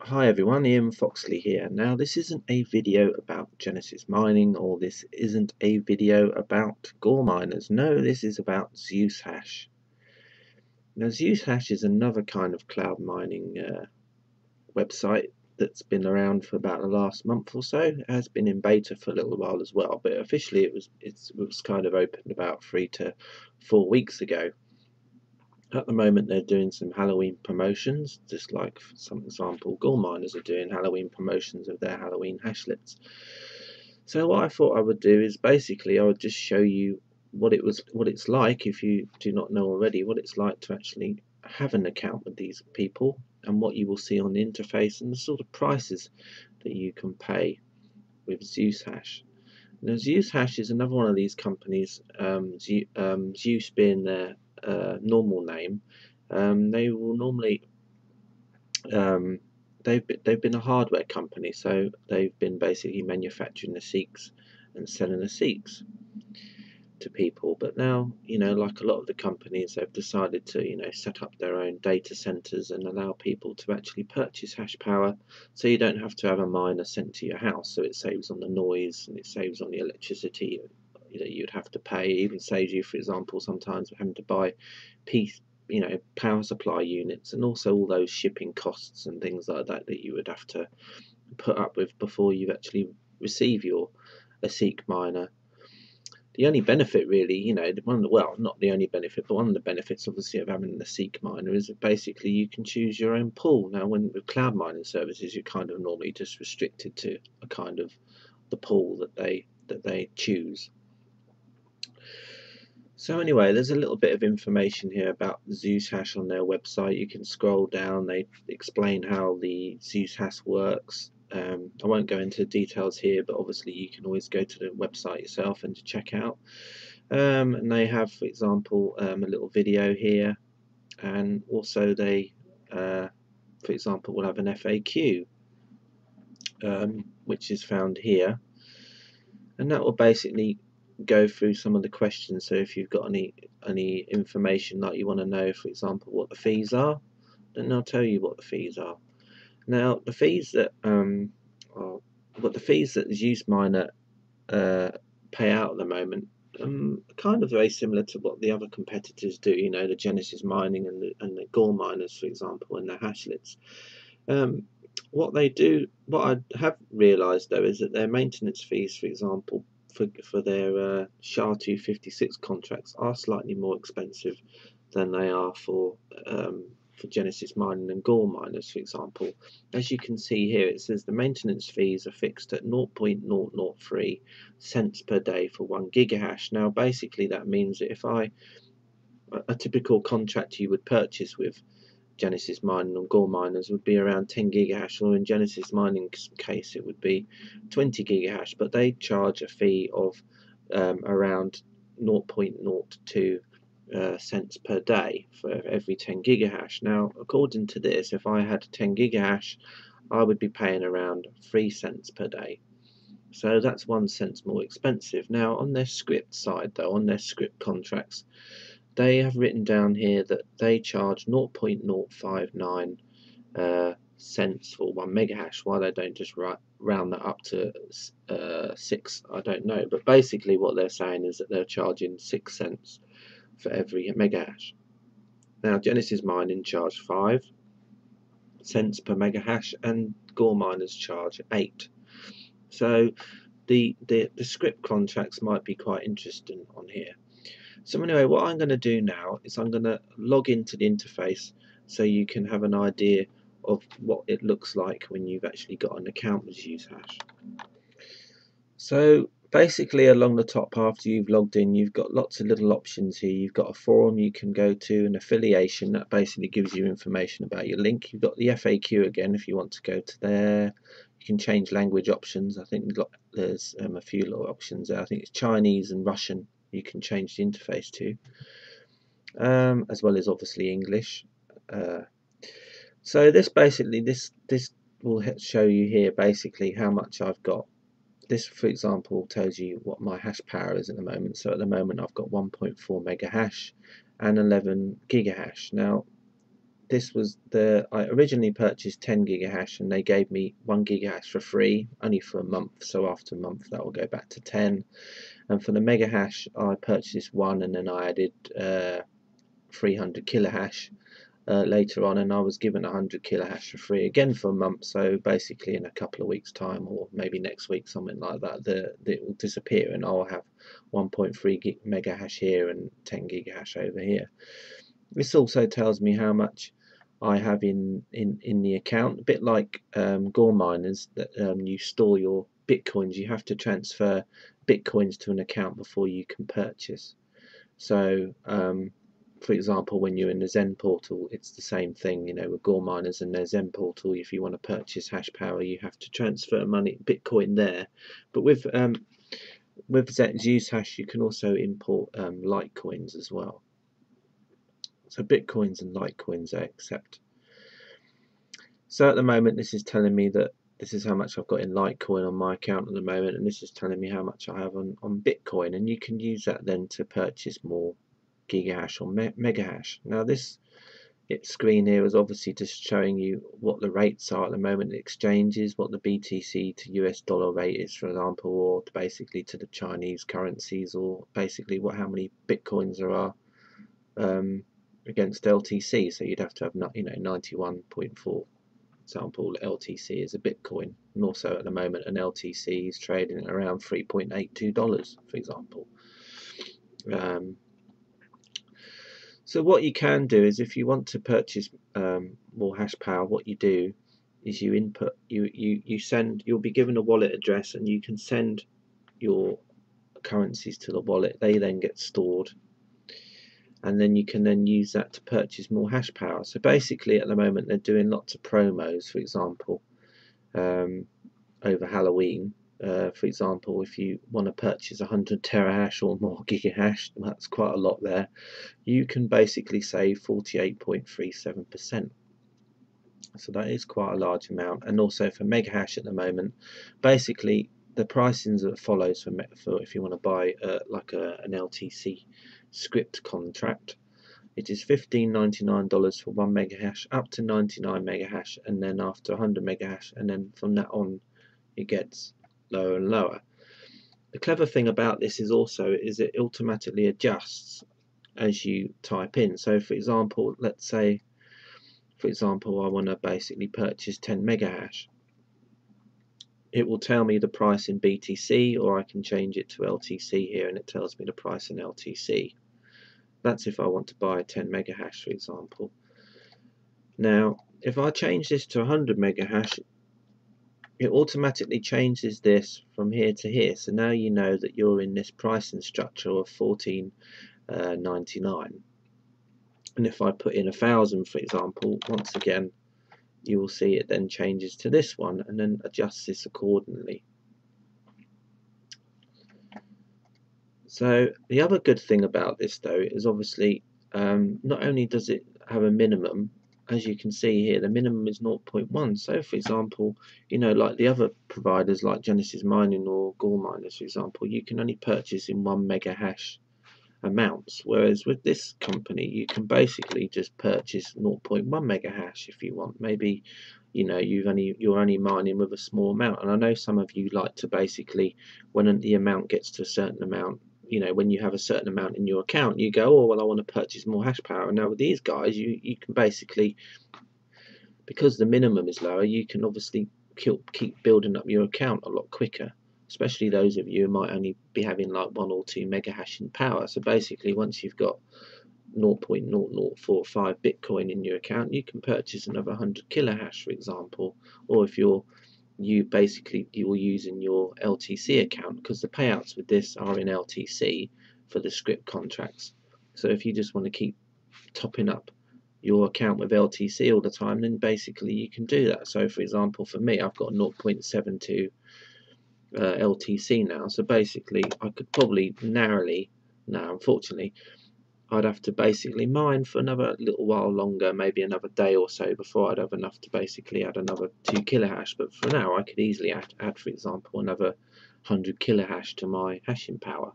Hi everyone, Ian Foxley here. Now this isn't a video about Genesis mining, or this isn't a video about Gore miners. No, this is about Zeushash. Now Zeushash is another kind of cloud mining website that's been around for about the last month or so. It has been in beta for a little while as well, but officially it was kind of opened about 3 to 4 weeks ago. At the moment they're doing some Halloween promotions, just like, for some example, Gore miners are doing Halloween promotions of their Halloween hashlets. So what I thought I would do is basically I would just show you what it's like, if you do not know already, what it's like to actually have an account with these people, and what you will see on the interface, and the sort of prices that you can pay with Zeushash. Now Zeushash is another one of these companies, Zeus being their normal name. They will normally they've been a hardware company, so they've been basically manufacturing the Seeks and selling the Seeks to people. But now, like a lot of the companies, they've decided to set up their own data centers and allow people to actually purchase hash power, so you don't have to have a miner sent to your house. So it saves on the noise and it saves on the electricity that you'd have to pay. It even saves you, for example, sometimes having to buy power supply units, and also all those shipping costs and things like that that you would have to put up with before you actually receive a Seek miner. The only benefit really, not the only benefit, but one of the benefits obviously of having the Seek miner is that basically you can choose your own pool. Now with cloud mining services, you're kind of normally just restricted to a kind of the pool that they choose. So anyway, there's a little bit of information here about Zeushash on their website. You can scroll down, they explain how the Zeushash works. I won't go into details here, but obviously you can always go to the website yourself and to check out. And they have, for example, a little video here, and also they, for example, will have an FAQ, which is found here, and that will basically go through some of the questions. So if you've got any information that you want to know, for example, what the fees are, then they'll tell you what the fees are. Now the fees that Zeus miner pay out at the moment kind of very similar to what the other competitors do. The Genesis mining and the Gore miners, for example, and the hashlets. What I have realised though, is that their maintenance fees, for example, for their SHA-256 contracts are slightly more expensive than they are for Genesis mining and Gore miners, for example. As you can see here, it says the maintenance fees are fixed at 0.003 cents per day for 1 gigahash. Now basically that means that if a typical contract you would purchase with Genesis mining and Gore miners would be around 10 gigahash, or in Genesis mining's case it would be 20 gigahash, but they charge a fee of around 0.02 cents per day for every 10 gigahash. Now according to this, if I had 10 gigahash, I would be paying around 3 cents per day, so that's 1 cent more expensive. Now on their script side though, on their script contracts, they have written down here that they charge 0.059 cents for 1 megahash. Why they don't just round that up to 6, I don't know. But basically what they're saying is that they're charging 6 cents for every megahash. Now Genesis mining charge 5 cents per megahash, and Gore miners charge 8. So the script contracts might be quite interesting on here. So anyway, what I'm going to do now is I'm going to log into the interface so you can have an idea of what it looks like when you've actually got an account with Zeushash. So basically along the top, after you've logged in, you've got lots of little options here. You've got a forum you can go to, an affiliation that basically gives you information about your link. You've got the FAQ again if you want to go to there. You can change language options. I think there's a few little options there. I think it's Chinese and Russian you can change the interface to, as well as obviously English. So this will show you here basically how much I've got. This, for example, tells you what my hash power is at the moment. So at the moment I've got 1.4 mega hash and 11 gigahash. Now this was I originally purchased 10 gigahash, and they gave me 1 gigahash for free, only for a month. So after a month, that will go back to 10. And for the mega hash, I purchased 1, and then I added 300 kilohash later on, and I was given 100 kilohash for free again for a month. So basically, in a couple of weeks' time, or maybe next week, something like that, it will disappear, and I'll have 1.3 mega hash here and 10 gigahash over here. This also tells me how much I have in the account, a bit like Gore miners, that you store your bitcoins. You have to transfer bitcoins to an account before you can purchase. So for example, when you're in the Zen portal, it's the same thing, you know, with Gore miners and their Zen portal. If you want to purchase hash power, you have to transfer money, bitcoin there. But with Zeushash, you can also import Litecoins as well. So bitcoins and Litecoins I accept. So at the moment, this is telling me that this is how much I've got in Litecoin on my account at the moment, and this is telling me how much I have on Bitcoin, and you can use that then to purchase more gigahash or megahash. Now this screen here is obviously just showing you what the rates are at the moment, the exchanges, what the BTC to US dollar rate is, for example, or basically to the Chinese currencies, or basically how many bitcoins there are against LTC. So you'd have to have 91.4. example, LTC is a bitcoin, and also at the moment an LTC is trading at around $3.82, for example. So what you can do is, if you want to purchase more hash power, what you do is you input, you'll be given a wallet address, and you can send your currencies to the wallet. They then get stored, and then you can then use that to purchase more hash power. So basically at the moment they're doing lots of promos, for example, over Halloween. For example, if you want to purchase 100 terahash or more gigahash, that's quite a lot there, you can basically save 48.37%. So that is quite a large amount. And also for megahash at the moment, basically the pricing that follows for if you want to buy like an LTC script contract, it is $15.99 for 1 megahash up to 99 megahash, and then after 100 megahash, and then from that on it gets lower and lower. The clever thing about this is it automatically adjusts as you type in. So for example, let's say I want to basically purchase 10 megahash. It will tell me the price in BTC, or I can change it to LTC here, and it tells me the price in LTC. That's if I want to buy 10 megahash, for example. Now, if I change this to 100 megahash, it automatically changes this from here to here. So now you know that you're in this pricing structure of $14.99. And if I put in 1,000, for example, once again, you will see it then changes to this one, and then adjusts this accordingly. So the other good thing about this though is obviously not only does it have a minimum, as you can see here, the minimum is 0.1. So for example, like the other providers like Genesis Mining or Gore Miners, for example, you can only purchase in 1 mega hash amounts, whereas with this company you can basically just purchase 0.1 mega hash if you want. Maybe you're only mining with a small amount, and I know some of you like to basically, when the amount gets to a certain amount, when you have a certain amount in your account, you go, oh well, I want to purchase more hash power. And now with these guys, you can basically, because the minimum is lower, you can obviously keep building up your account a lot quicker, especially those of you who might only be having like 1 or 2 mega hash in power. So basically, once you've got 0.0045 Bitcoin in your account, you can purchase another 100 kilohash, for example. Or if you're using your LTC account, because the payouts with this are in LTC for the script contracts. So if you just want to keep topping up your account with LTC all the time, then basically you can do that. So for example, for me, I've got 0.72 LTC now. So basically, I could probably unfortunately, I'd have to basically mine for another little while longer, maybe another day or so, before I'd have enough to basically add another 2 kilohash. But for now, I could easily add, for example, another 100 kilohash to my hashing power.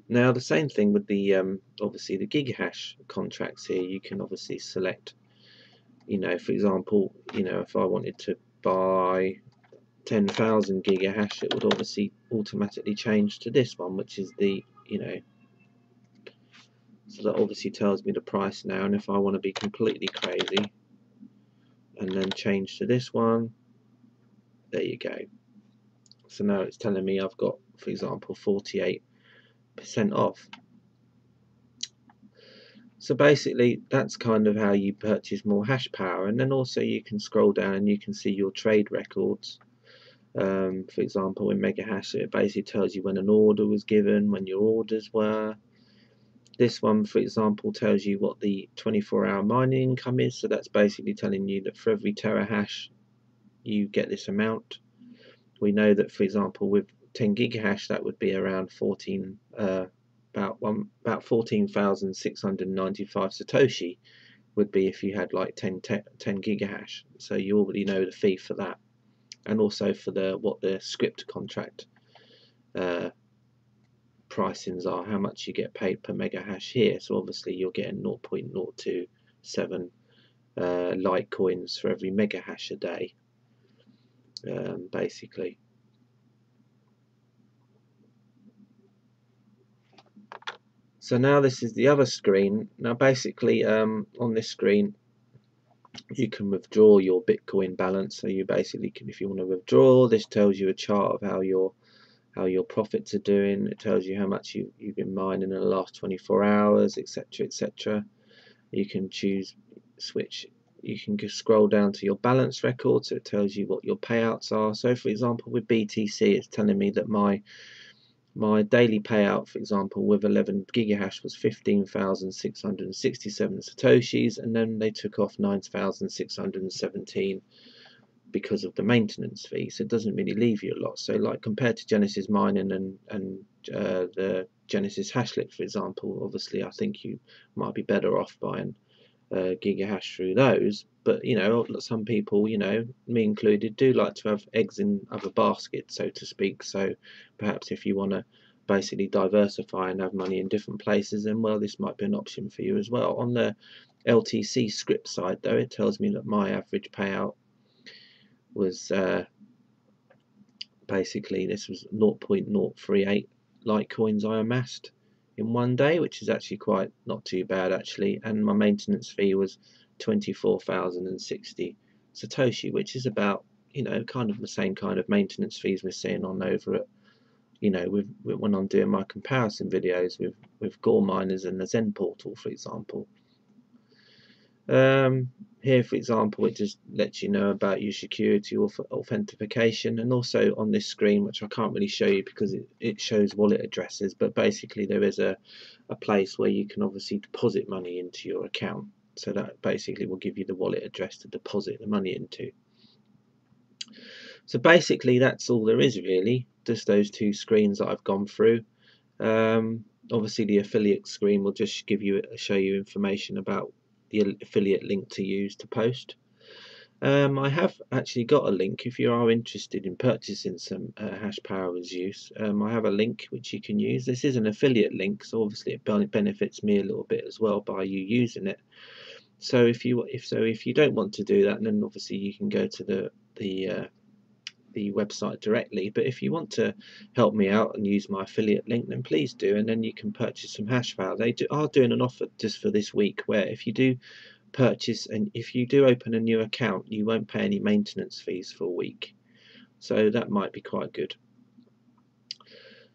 Now the same thing with the obviously the gigahash contracts here. You can obviously select, you know, for example, you know, if I wanted to buy 10,000 gigahash, it would obviously automatically change to this one, which is the, you know, so that obviously tells me the price now. And if I want to be completely crazy and then change to this one, there you go. So now it's telling me I've got, for example, 48% off. So basically that's kind of how you purchase more hash power. And then also you can scroll down and you can see your trade records. For example, in Megahash, it basically tells you when an order was given, when your orders were. This one, for example, tells you what the 24-hour mining income is. So that's basically telling you that for every terahash you get this amount. We know that, for example, with 10 gigahash, that would be around about 14,695 Satoshi would be if you had like 10 gigahash. So you already know the fee for that, and also for what the script contract pricings are, how much you get paid per megahash here. So obviously you're getting 0.027 Litecoins for every megahash a day, basically. So now this is the other screen. Now basically on this screen you can withdraw your Bitcoin balance. So you basically can, if you want to withdraw, this tells you a chart of how your profits are doing. It tells you how much you've been mining in the last 24 hours, etc, etc. You can choose switch. You can just scroll down to your balance record, so it tells you what your payouts are. So for example with BTC, it's telling me that my daily payout, for example, with 11 gigahash was 15,667 Satoshis, and then they took off 9,617 because of the maintenance fee. So it doesn't really leave you a lot. So like compared to Genesis mining and the Genesis hashlet, for example, obviously I think you might be better off buying gigahash through those. But you know, some people, you know, me included, do like to have eggs in other baskets, so to speak. So perhaps if you want to basically diversify and have money in different places, then well, this might be an option for you as well. On the LTC script side though, it tells me that my average payout was basically, this was 0.038 Litecoins I amassed in one day, which is actually quite not too bad actually, and my maintenance fee was 24,060 Satoshi, which is about, you know, kind of the same kind of maintenance fees we're seeing on over at, you know, when I'm doing my comparison videos with Gore Miners and the Zen portal, for example. Here, for example, it just lets you know about your security authentication, and also on this screen, which I can't really show you because it shows wallet addresses, but basically there is a place where you can obviously deposit money into your account. So that basically will give you the wallet address to deposit the money into. So basically that's all there is really, just those two screens that I've gone through. Obviously the affiliate screen will just show you information about the affiliate link to use to post. I have actually got a link if you are interested in purchasing some hash power as use. I have a link which you can use. This is an affiliate link, so obviously it benefits me a little bit as well by you using it. So if you don't want to do that, then obviously you can go to the website directly. But if you want to help me out and use my affiliate link, then please do, and then you can purchase some hash power. They are doing an offer just for this week where if you do purchase and if you do open a new account, you won't pay any maintenance fees for a week, so that might be quite good.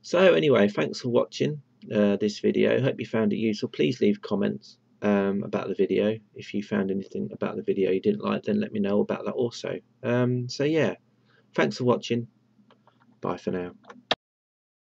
So anyway, thanks for watching this video. Hope you found it useful. Please leave comments about the video. If you found anything about the video you didn't like, then let me know about that also. So yeah, thanks for watching. Bye for now.